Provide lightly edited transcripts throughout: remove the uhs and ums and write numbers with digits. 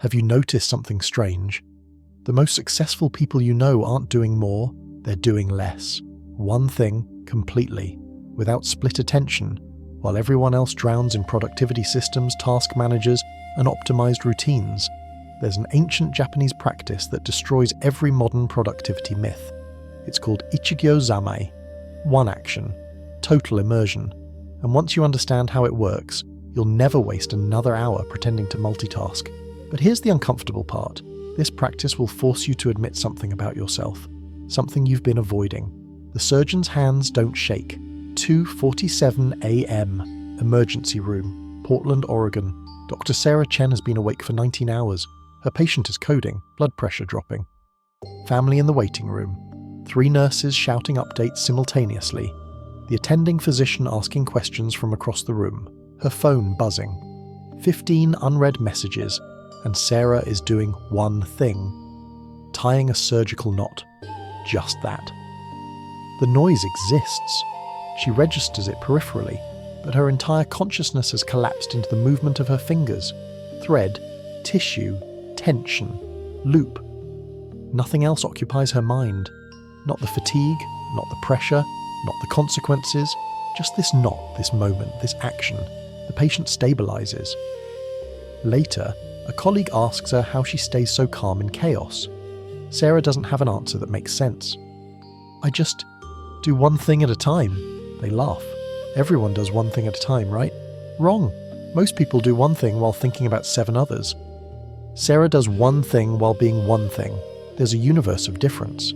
Have you noticed something strange? The most successful people you know aren't doing more, they're doing less. One thing, completely, without split attention, while everyone else drowns in productivity systems, task managers, and optimized routines. There's an ancient Japanese practice that destroys every modern productivity myth. It's called Ichigyo Zammai. One action, total immersion. And once you understand how it works, you'll never waste another hour pretending to multitask. But here's the uncomfortable part. This practice will force you to admit something about yourself, something you've been avoiding. The surgeon's hands don't shake. 2:47 a.m. Emergency room, Portland, Oregon. Dr. Sarah Chen has been awake for 19 hours. Her patient is coding, blood pressure dropping. Family in the waiting room. 3 nurses shouting updates simultaneously. The attending physician asking questions from across the room. Her phone buzzing. 15 unread messages, and Sarah is doing one thing. Tying a surgical knot. Just that. The noise exists. She registers it peripherally, but her entire consciousness has collapsed into the movement of her fingers. Thread, tissue, tension, loop. Nothing else occupies her mind. Not the fatigue, not the pressure, not the consequences, just this knot, this moment, this action. The patient stabilizes. Later, a colleague asks her how she stays so calm in chaos. Sarah doesn't have an answer that makes sense. I just do one thing at a time. They laugh. Everyone does one thing at a time, right? Wrong. Most people do one thing while thinking about 7 others. Sarah does one thing while being one thing. There's a universe of difference.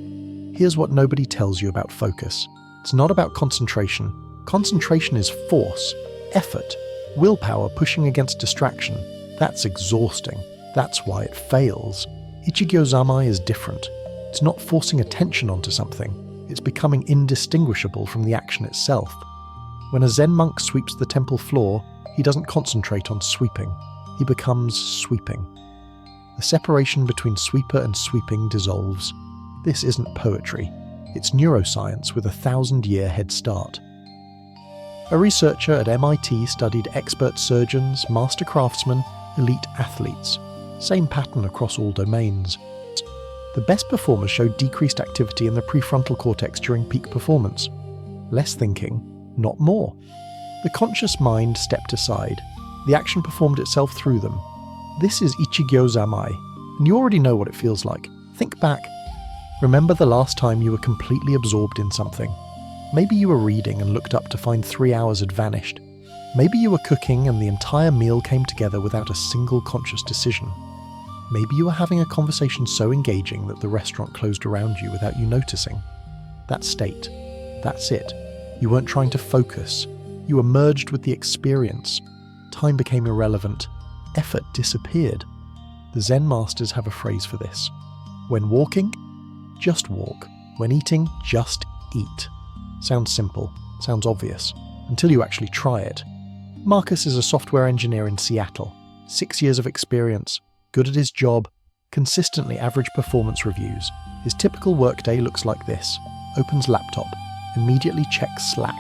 Here's what nobody tells you about focus. It's not about concentration. Concentration is force, effort, willpower pushing against distraction. That's exhausting. That's why it fails. Ichigyo Zammai is different. It's not forcing attention onto something. It's becoming indistinguishable from the action itself. When a Zen monk sweeps the temple floor, he doesn't concentrate on sweeping. He becomes sweeping. The separation between sweeper and sweeping dissolves. This isn't poetry. It's neuroscience with a 1,000-year head start. A researcher at MIT studied expert surgeons, master craftsmen, elite athletes. Same pattern across all domains. The best performers showed decreased activity in the prefrontal cortex during peak performance. Less thinking, not more. The conscious mind stepped aside. The action performed itself through them. This is Ichigyo Zammai, and you already know what it feels like. Think back. Remember the last time you were completely absorbed in something. Maybe you were reading and looked up to find 3 hours had vanished. Maybe you were cooking and the entire meal came together without a single conscious decision. Maybe you were having a conversation so engaging that the restaurant closed around you without you noticing. That state. That's it. You weren't trying to focus. You were merged with the experience. Time became irrelevant. Effort disappeared. The Zen masters have a phrase for this. When walking, just walk. When eating, just eat. Sounds simple, sounds obvious, until you actually try it. Marcus is a software engineer in Seattle. 6 years of experience, good at his job, consistently average performance reviews. His typical workday looks like this. Opens laptop, immediately checks Slack.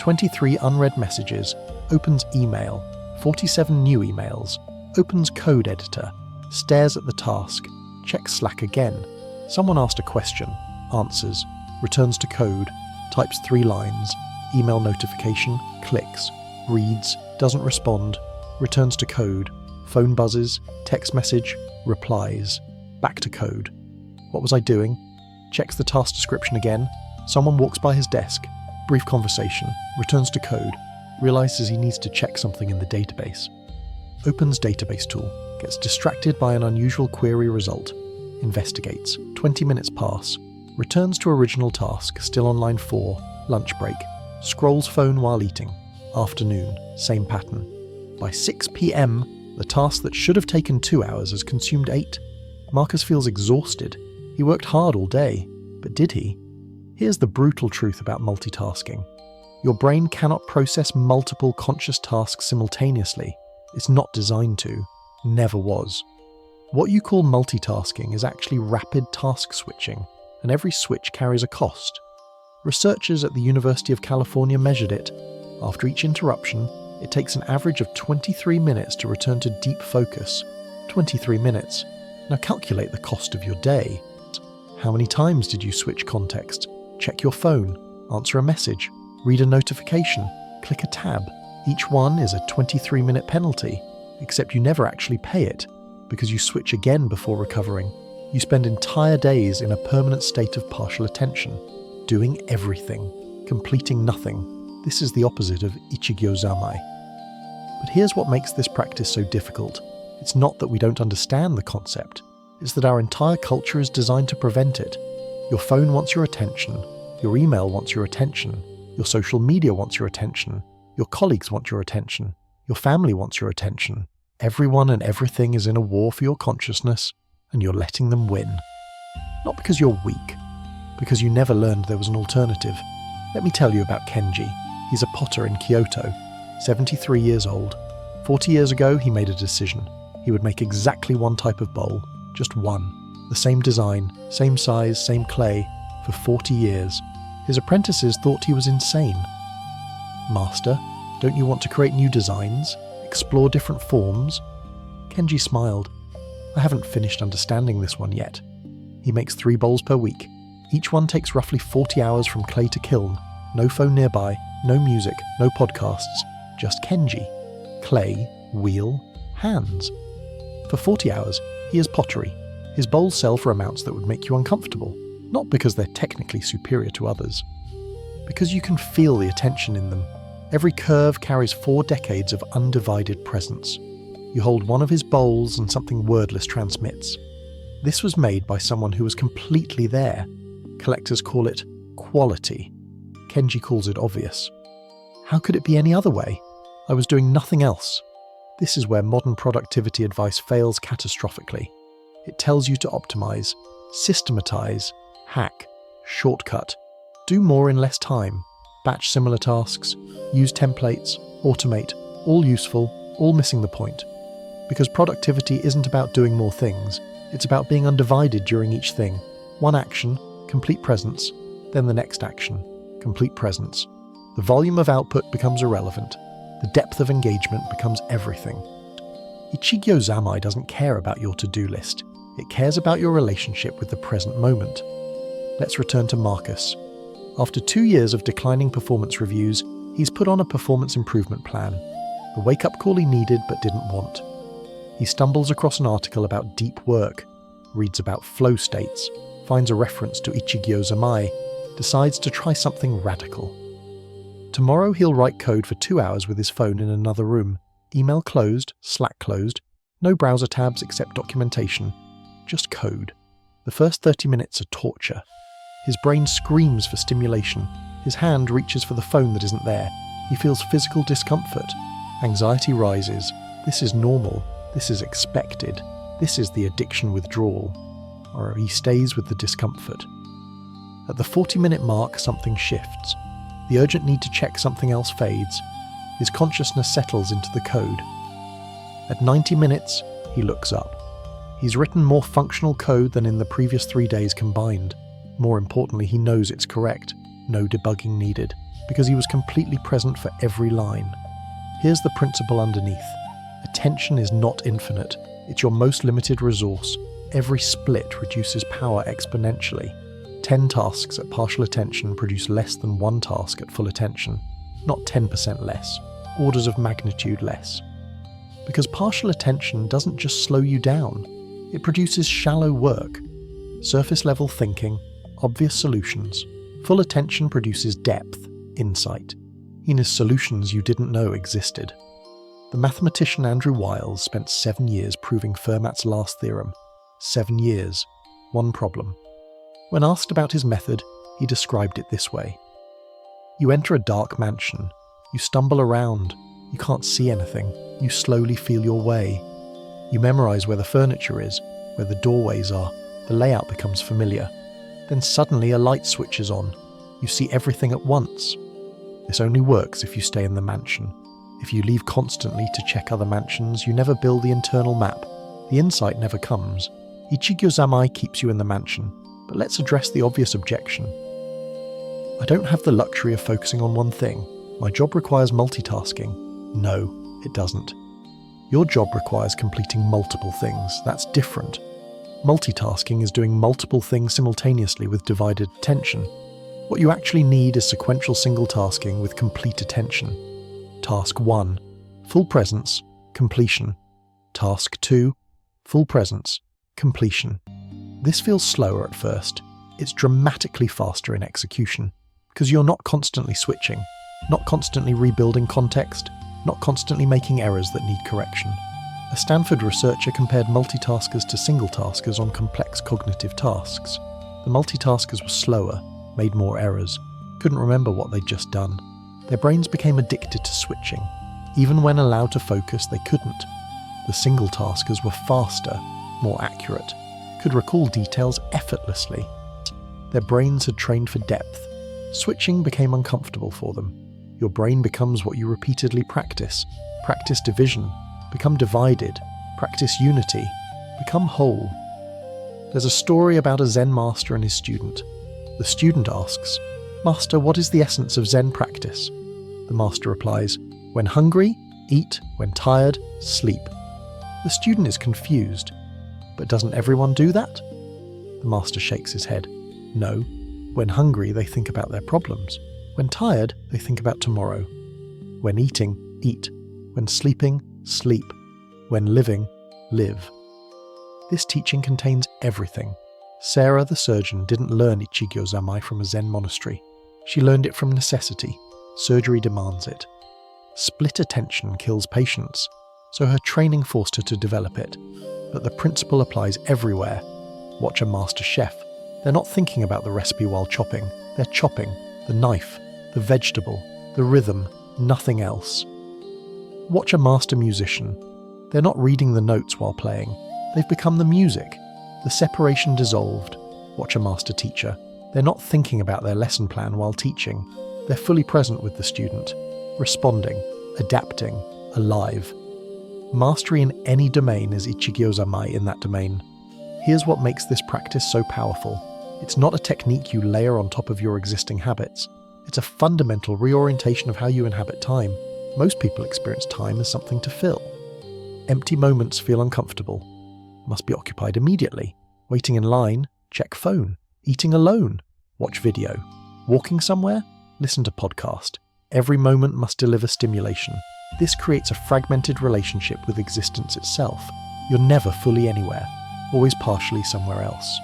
23 unread messages, opens email. 47 new emails, opens code editor, stares at the task, checks Slack again. Someone asked a question, answers, returns to code, types 3 lines, email notification, clicks, reads, doesn't respond, returns to code, phone buzzes, text message, replies, back to code. What was I doing? Checks the task description again, someone walks by his desk, brief conversation, returns to code, realizes he needs to check something in the database. Opens database tool, gets distracted by an unusual query result, investigates, 20 minutes pass, returns to original task, still on line 4, lunch break, scrolls phone while eating, afternoon, same pattern. By 6 p.m, the task that should have taken 2 hours has consumed 8. Marcus feels exhausted. He worked hard all day, but did he? Here's the brutal truth about multitasking. Your brain cannot process multiple conscious tasks simultaneously. It's not designed to. Never was. What you call multitasking is actually rapid task switching, and every switch carries a cost. Researchers at the University of California measured it. After each interruption, it takes an average of 23 minutes to return to deep focus. 23 minutes. Now calculate the cost of your day. How many times did you switch context, check your phone, answer a message, read a notification, click a tab? Each one is a 23-minute penalty, except you never actually pay it, because you switch again before recovering. You spend entire days in a permanent state of partial attention, doing everything, completing nothing. This is the opposite of Ichigyo Zammai. But here's what makes this practice so difficult. It's not that we don't understand the concept, it's that our entire culture is designed to prevent it. Your phone wants your attention, your email wants your attention, your social media wants your attention, your colleagues want your attention, your family wants your attention. Everyone and everything is in a war for your consciousness, and you're letting them win. Not because you're weak, because you never learned there was an alternative. Let me tell you about Kenji. He's a potter in Kyoto, 73 years old. 40 years ago, he made a decision. He would make exactly one type of bowl, just one. The same design, same size, same clay, for 40 years. His apprentices thought he was insane. Master, don't you want to create new designs? Explore different forms? Kenji smiled. I haven't finished understanding this one yet. He makes 3 bowls per week. Each one takes roughly 40 hours from clay to kiln. No phone nearby, no music, no podcasts, just Kenji. Clay, wheel, hands. For 40 hours, he is pottery. His bowls sell for amounts that would make you uncomfortable, not because they're technically superior to others, because you can feel the attention in them. Every curve carries 4 decades of undivided presence. You hold one of his bowls and something wordless transmits. This was made by someone who was completely there. Collectors call it quality. Kenji calls it obvious. How could it be any other way? I was doing nothing else. This is where modern productivity advice fails catastrophically. It tells you to optimize, systematize, hack, shortcut, do more in less time, batch similar tasks, use templates, automate, all useful, all missing the point. Because productivity isn't about doing more things, it's about being undivided during each thing. One action, complete presence, then the next action, complete presence. The volume of output becomes irrelevant. The depth of engagement becomes everything. Ichigyo Zammai doesn't care about your to-do list. It cares about your relationship with the present moment. Let's return to Marcus. After 2 years of declining performance reviews, he's put on a performance improvement plan. The wake-up call he needed but didn't want. He stumbles across an article about deep work, reads about flow states, finds a reference to Ichigyo Zammai, decides to try something radical. Tomorrow he'll write code for 2 hours with his phone in another room. Email closed, Slack closed, no browser tabs except documentation. Just code. The first 30 minutes are torture. His brain screams for stimulation. His hand reaches for the phone that isn't there. He feels physical discomfort. Anxiety rises. This is normal. This is expected. This is the addiction withdrawal. Or he stays with the discomfort. At the 40-minute mark, something shifts. The urgent need to check something else fades. His consciousness settles into the code. At 90 minutes, he looks up. He's written more functional code than in the previous 3 days combined. More importantly, he knows it's correct. No debugging needed, because he was completely present for every line. Here's the principle underneath. Attention is not infinite. It's your most limited resource. Every split reduces power exponentially. 10 tasks at partial attention produce less than 1 task at full attention. Not 10% less. Orders of magnitude less. Because partial attention doesn't just slow you down. It produces shallow work. Surface-level thinking, obvious solutions. Full attention produces depth, insight. It is solutions you didn't know existed. The mathematician Andrew Wiles spent 7 years proving Fermat's last theorem. 7 years. One problem. When asked about his method, he described it this way. You enter a dark mansion. You stumble around. You can't see anything. You slowly feel your way. You memorize where the furniture is, where the doorways are. The layout becomes familiar. Then suddenly a light switches on. You see everything at once. This only works if you stay in the mansion. If you leave constantly to check other mansions, you never build the internal map. The insight never comes. Ichigyo Zammai keeps you in the mansion. But let's address the obvious objection. I don't have the luxury of focusing on one thing. My job requires multitasking. No, it doesn't. Your job requires completing multiple things. That's different. Multitasking is doing multiple things simultaneously with divided attention. What you actually need is sequential single tasking with complete attention. Task 1, full presence, completion. Task 2, full presence, completion. This feels slower at first. It's dramatically faster in execution, because you're not constantly switching, not constantly rebuilding context, not constantly making errors that need correction. A Stanford researcher compared multitaskers to single-taskers on complex cognitive tasks. The multitaskers were slower, made more errors, couldn't remember what they'd just done. Their brains became addicted to switching. Even when allowed to focus, they couldn't. The single-taskers were faster, more accurate, could recall details effortlessly. Their brains had trained for depth. Switching became uncomfortable for them. Your brain becomes what you repeatedly practice. Practice division, become divided, practice unity, become whole. There's a story about a Zen master and his student. The student asks, "Master, what is the essence of Zen practice?" The master replies, "When hungry, eat, when tired, sleep." The student is confused. But doesn't everyone do that? The master shakes his head. No. When hungry, they think about their problems. When tired, they think about tomorrow. When eating, eat. When sleeping, sleep. When living, live. This teaching contains everything. Sarah, the surgeon, didn't learn Ichigyo Zammai from a Zen monastery. She learned it from necessity. Surgery demands it. Split attention kills patients, so her training forced her to develop it. But the principle applies everywhere. Watch a master chef. They're not thinking about the recipe while chopping. They're chopping, the knife, the vegetable, the rhythm, nothing else. Watch a master musician. They're not reading the notes while playing. They've become the music. The separation dissolved. Watch a master teacher. They're not thinking about their lesson plan while teaching. They're fully present with the student, responding, adapting, alive. Mastery in any domain is Ichigyo Zammai in that domain. Here's what makes this practice so powerful. It's not a technique you layer on top of your existing habits. It's a fundamental reorientation of how you inhabit time. Most people experience time as something to fill. Empty moments feel uncomfortable. Must be occupied immediately. Waiting in line, check phone. Eating alone, watch video. Walking somewhere, listen to podcast. Every moment must deliver stimulation. This creates a fragmented relationship with existence itself. You're never fully anywhere, always partially somewhere else.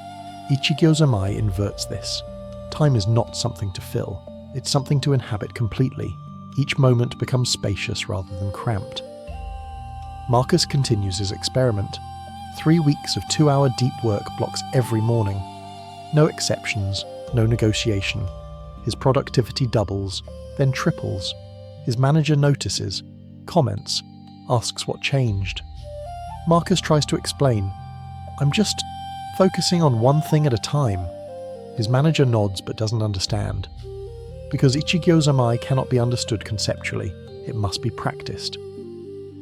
Ichigyo Zammai inverts this. Time is not something to fill. It's something to inhabit completely. Each moment becomes spacious rather than cramped. Marcus continues his experiment. 3 weeks of 2-hour deep work blocks every morning. No exceptions, no negotiation. His productivity doubles, then triples. His manager notices, comments, asks what changed. Marcus tries to explain, "I'm just focusing on one thing at a time." His manager nods but doesn't understand. Because Ichigyo Zammai cannot be understood conceptually, it must be practiced.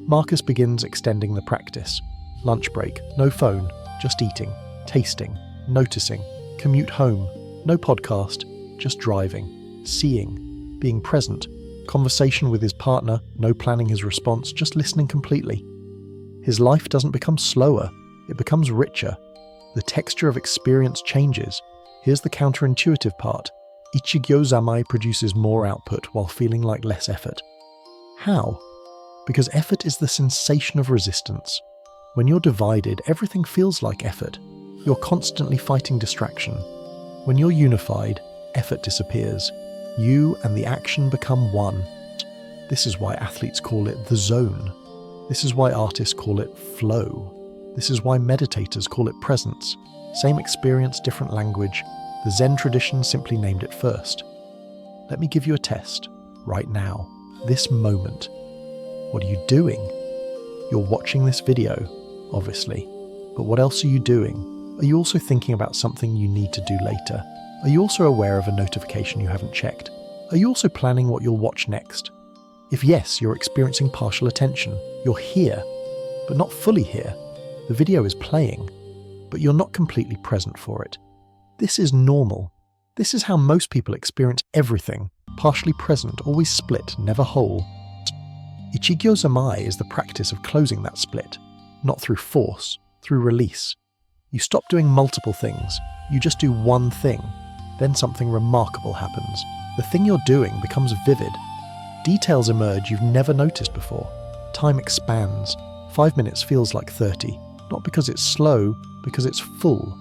Marcus begins extending the practice. Lunch break, no phone, just eating, tasting, noticing, commute home, no podcast, just driving, seeing, being present, conversation with his partner, no planning his response, just listening completely. His life doesn't become slower, it becomes richer. The texture of experience changes. Here's the counterintuitive part. Ichigyo Zammai produces more output while feeling like less effort. How? Because effort is the sensation of resistance. When you're divided, everything feels like effort. You're constantly fighting distraction. When you're unified, effort disappears. You and the action become one. This is why athletes call it the zone. This is why artists call it flow. This is why meditators call it presence. Same experience, different language. The Zen tradition simply named it first. Let me give you a test. Right now. This moment. What are you doing? You're watching this video, obviously. But what else are you doing? Are you also thinking about something you need to do later? Are you also aware of a notification you haven't checked? Are you also planning what you'll watch next? If yes, you're experiencing partial attention. You're here, but not fully here. The video is playing, but you're not completely present for it. This is normal. This is how most people experience everything. Partially present, always split, never whole. Ichigyo Zammai is the practice of closing that split, not through force, through release. You stop doing multiple things, you just do one thing, then something remarkable happens. The thing you're doing becomes vivid. Details emerge you've never noticed before. Time expands. 5 minutes feels like 30, not because it's slow, because it's full.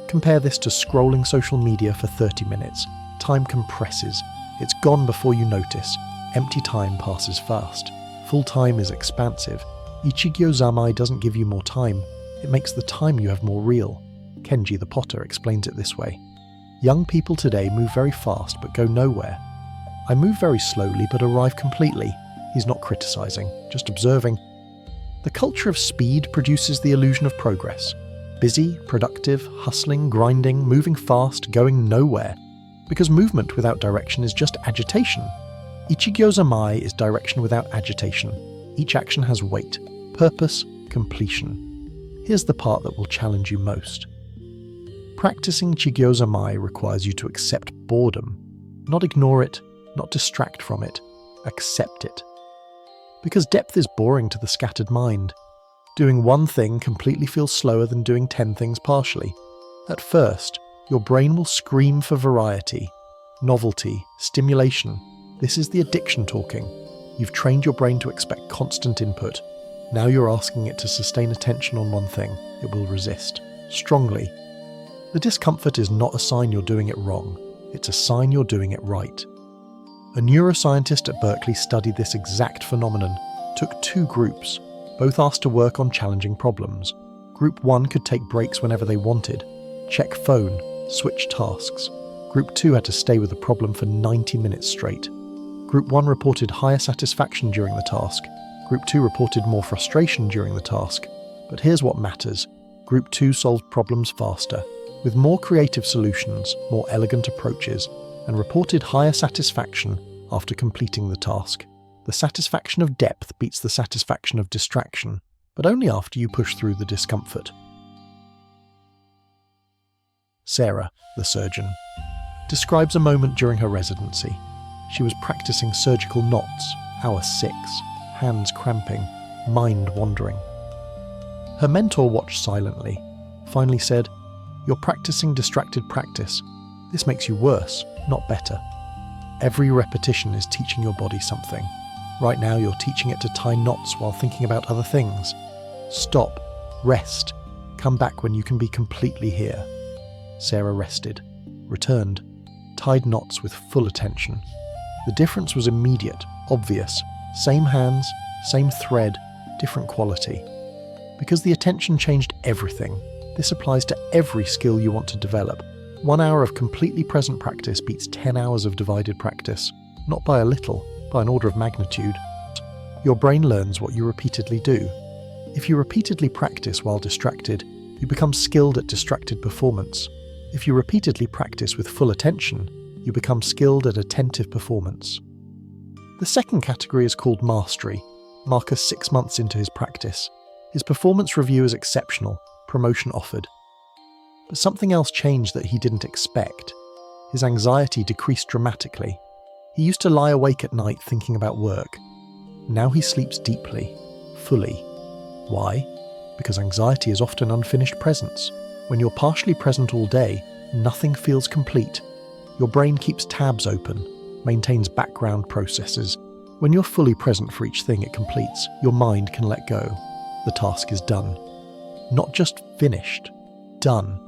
Compare this to scrolling social media for 30 minutes. Time compresses. It's gone before you notice. Empty time passes fast. Full time is expansive. Ichigyo Zammai doesn't give you more time, it makes the time you have more real. Kenji the potter explains it this way. Young people today move very fast but go nowhere. I move very slowly but arrive completely. He's not criticizing, just observing. The culture of speed produces the illusion of progress. Busy, productive, hustling, grinding, moving fast, going nowhere. Because movement without direction is just agitation. Ichigyo Zammai is direction without agitation. Each action has weight, purpose, completion. Here's the part that will challenge you most. Practicing Ichigyo Zammai requires you to accept boredom. Not ignore it, not distract from it. Accept it. Because depth is boring to the scattered mind. Doing one thing completely feels slower than doing 10 things partially. At first, your brain will scream for variety, novelty, stimulation. This is the addiction talking. You've trained your brain to expect constant input. Now you're asking it to sustain attention on one thing. It will resist, strongly. The discomfort is not a sign you're doing it wrong. It's a sign you're doing it right. A neuroscientist at Berkeley studied this exact phenomenon, took 2 groups, both asked to work on challenging problems. Group 1 could take breaks whenever they wanted, check phone, switch tasks. Group 2 had to stay with the problem for 90 minutes straight. Group 1 reported higher satisfaction during the task. Group 2 reported more frustration during the task. But here's what matters. Group 2 solved problems faster, with more creative solutions, more elegant approaches, and reported higher satisfaction after completing the task. The satisfaction of depth beats the satisfaction of distraction, but only after you push through the discomfort. Sarah, the surgeon, describes a moment during her residency. She was practicing surgical knots, hour 6, hands cramping, mind wandering. Her mentor watched silently, finally said, "You're practicing distracted practice. This makes you worse, not better. Every repetition is teaching your body something. Right now you're teaching it to tie knots while thinking about other things. Stop, rest, come back when you can be completely here." Sarah rested, returned, tied knots with full attention. The difference was immediate, obvious. Same hands, same thread, different quality. Because the attention changed everything. This applies to every skill you want to develop. 1 hour of completely present practice beats 10 hours of divided practice. Not by a little, by an order of magnitude. Your brain learns what you repeatedly do. If you repeatedly practice while distracted, you become skilled at distracted performance. If you repeatedly practice with full attention, you become skilled at attentive performance. The second category is called mastery. Marcus 6 months into his practice. His performance review is exceptional, promotion offered. But something else changed that he didn't expect. His anxiety decreased dramatically. He used to lie awake at night thinking about work. Now he sleeps deeply, fully. Why? Because anxiety is often unfinished presence. When you're partially present all day, nothing feels complete. Your brain keeps tabs open, maintains background processes. When you're fully present for each thing it completes, your mind can let go. The task is done. Not just finished, done.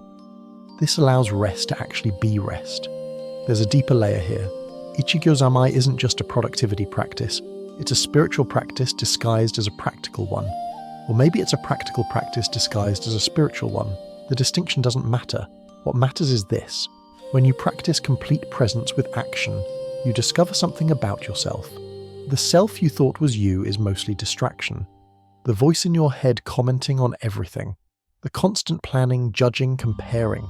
This allows rest to actually be rest. There's a deeper layer here. Ichigyo Zammai isn't just a productivity practice. It's a spiritual practice disguised as a practical one. Or maybe it's a practical practice disguised as a spiritual one. The distinction doesn't matter. What matters is this. When you practice complete presence with action, you discover something about yourself. The self you thought was you is mostly distraction. The voice in your head commenting on everything. The constant planning, judging, comparing.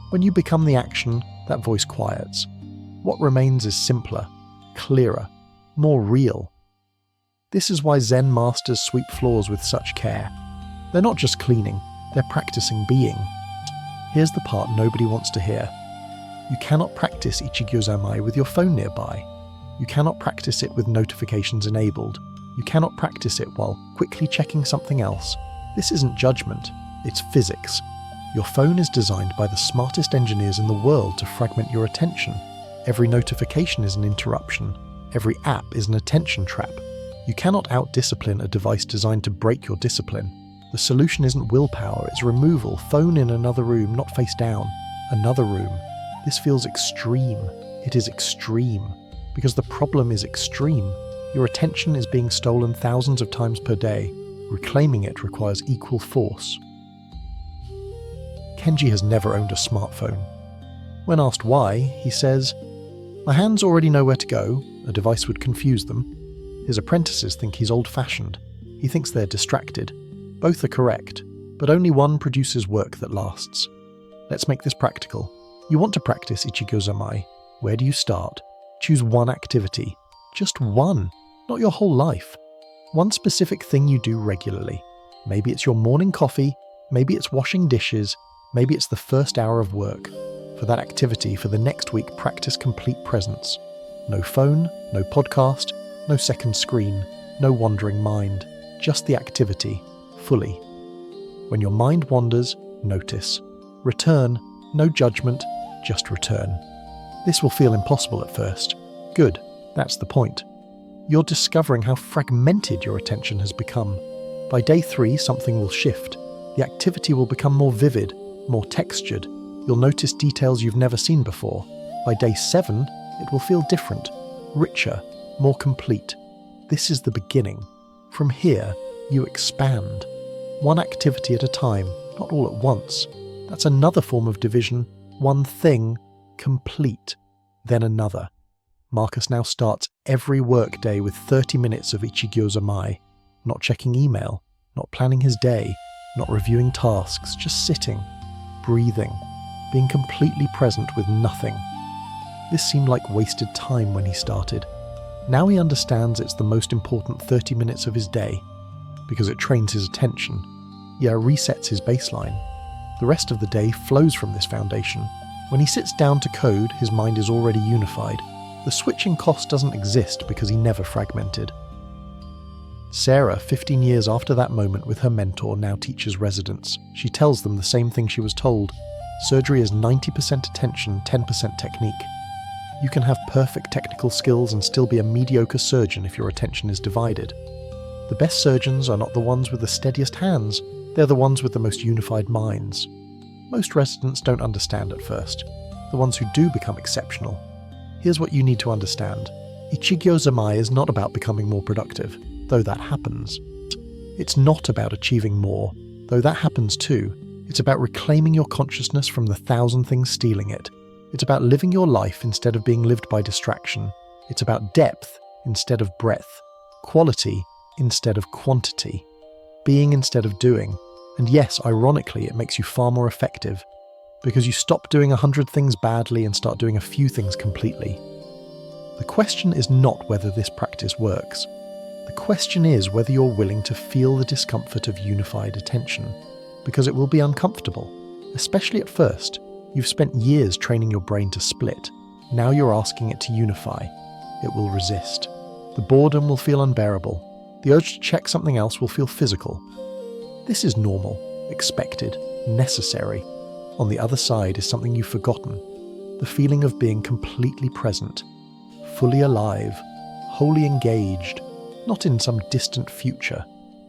When you become the action, that voice quiets. What remains is simpler, clearer, more real. This is why Zen masters sweep floors with such care. They're not just cleaning, they're practicing being. Here's the part nobody wants to hear. You cannot practice Ichigyo Zammai with your phone nearby. You cannot practice it with notifications enabled. You cannot practice it while quickly checking something else. This isn't judgment, it's physics. Your phone is designed by the smartest engineers in the world to fragment your attention. Every notification is an interruption. Every app is an attention trap. You cannot out-discipline a device designed to break your discipline. The solution isn't willpower, it's removal. Phone in another room, not face down. Another room. This feels extreme. It is extreme. Because the problem is extreme. Your attention is being stolen thousands of times per day. Reclaiming it requires equal force. Kenji has never owned a smartphone. When asked why, he says, "My hands already know where to go," a device would confuse them. His apprentices think he's old-fashioned. He thinks they're distracted. Both are correct, but only one produces work that lasts. Let's make this practical. You want to practice Ichigyo Zammai. Where do you start? Choose one activity. Just one, not your whole life. One specific thing you do regularly. Maybe it's your morning coffee, maybe it's washing dishes, maybe it's the first hour of work. For that activity, for the next week, practice complete presence. No phone, no podcast, no second screen, no wandering mind. Just the activity, fully. When your mind wanders, notice. Return, no judgment, just return. This will feel impossible at first. Good, that's the point. You're discovering how fragmented your attention has become. By day 3, something will shift. The activity will become more vivid, more textured. You'll notice details you've never seen before. By day 7, it will feel different, richer, more complete. This is the beginning. From here, you expand. One activity at a time, not all at once. That's another form of division. One thing, complete. Then another. Marcus now starts every workday with 30 minutes of Ichigyo Zammai. Not checking email, not planning his day, not reviewing tasks, just sitting, breathing, being completely present with nothing. This seemed like wasted time when he started. Now he understands it's the most important 30 minutes of his day, because it trains his attention. Yeah, resets his baseline. The rest of the day flows from this foundation. When he sits down to code, his mind is already unified. The switching cost doesn't exist because he never fragmented. Sarah, 15 years after that moment with her mentor, now teaches residents. She tells them the same thing she was told. Surgery is 90% attention, 10% technique. You can have perfect technical skills and still be a mediocre surgeon if your attention is divided. The best surgeons are not the ones with the steadiest hands, they're the ones with the most unified minds. Most residents don't understand at first. The ones who do become exceptional. Here's what you need to understand. Ichigyo Zammai is not about becoming more productive, though that happens. It's not about achieving more, though that happens too. It's about reclaiming your consciousness from the 1,000 things stealing it. It's about living your life instead of being lived by distraction. It's about depth instead of breadth, quality instead of quantity, being instead of doing. And yes, ironically, it makes you far more effective, because you stop doing 100 things badly and start doing a few things completely. The question is not whether this practice works. The question is whether you're willing to feel the discomfort of unified attention, because it will be uncomfortable, especially at first. You've spent years training your brain to split. Now you're asking it to unify. It will resist. The boredom will feel unbearable. The urge to check something else will feel physical. This is normal, expected, necessary. On the other side is something you've forgotten. The feeling of being completely present, fully alive, wholly engaged, not in some distant future.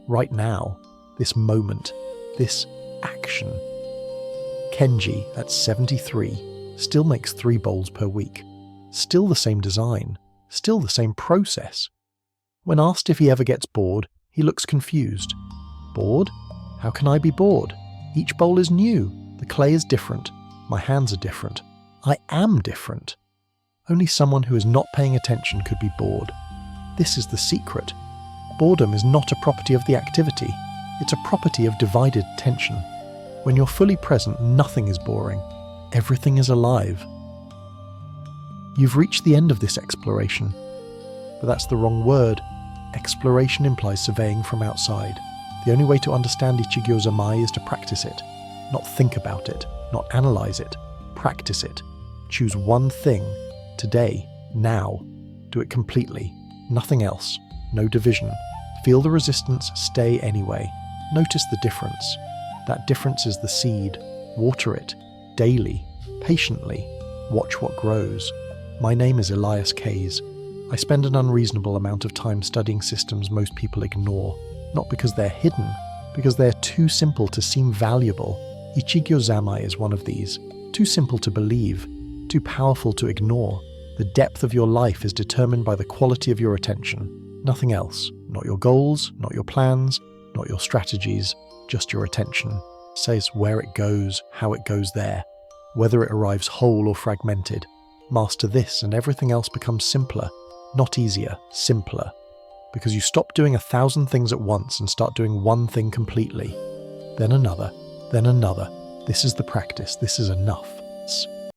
Right now, this moment, this action. Kenji, at 73, still makes 3 bowls per week. Still the same design, still the same process. When asked if he ever gets bored, he looks confused. Bored? How can I be bored? Each bowl is new. The clay is different. My hands are different. I am different. Only someone who is not paying attention could be bored. This is the secret. Boredom is not a property of the activity. It's a property of divided attention. When you're fully present, nothing is boring. Everything is alive. You've reached the end of this exploration. But that's the wrong word. Exploration implies surveying from outside. The only way to understand Ichigyo Zammai is to practice it. Not think about it, not analyze it. Practice it. Choose one thing, today, now. Do it completely. Nothing else. No division. Feel the resistance, stay anyway. Notice the difference. That difference is the seed. Water it, daily, patiently. Watch what grows. My name is Elias Kays. I spend an unreasonable amount of time studying systems most people ignore, not because they're hidden, because they're too simple to seem valuable. Ichigyo Zammai is one of these. Too simple to believe, too powerful to ignore. The depth of your life is determined by the quality of your attention. Nothing else. Not your goals, not your plans, not your strategies, just your attention. Says where it goes, how it goes there, whether it arrives whole or fragmented. Master this and everything else becomes simpler. Not easier, simpler. Because you stop doing 1,000 things at once and start doing one thing completely. Then another, then another. This is the practice, this is enough.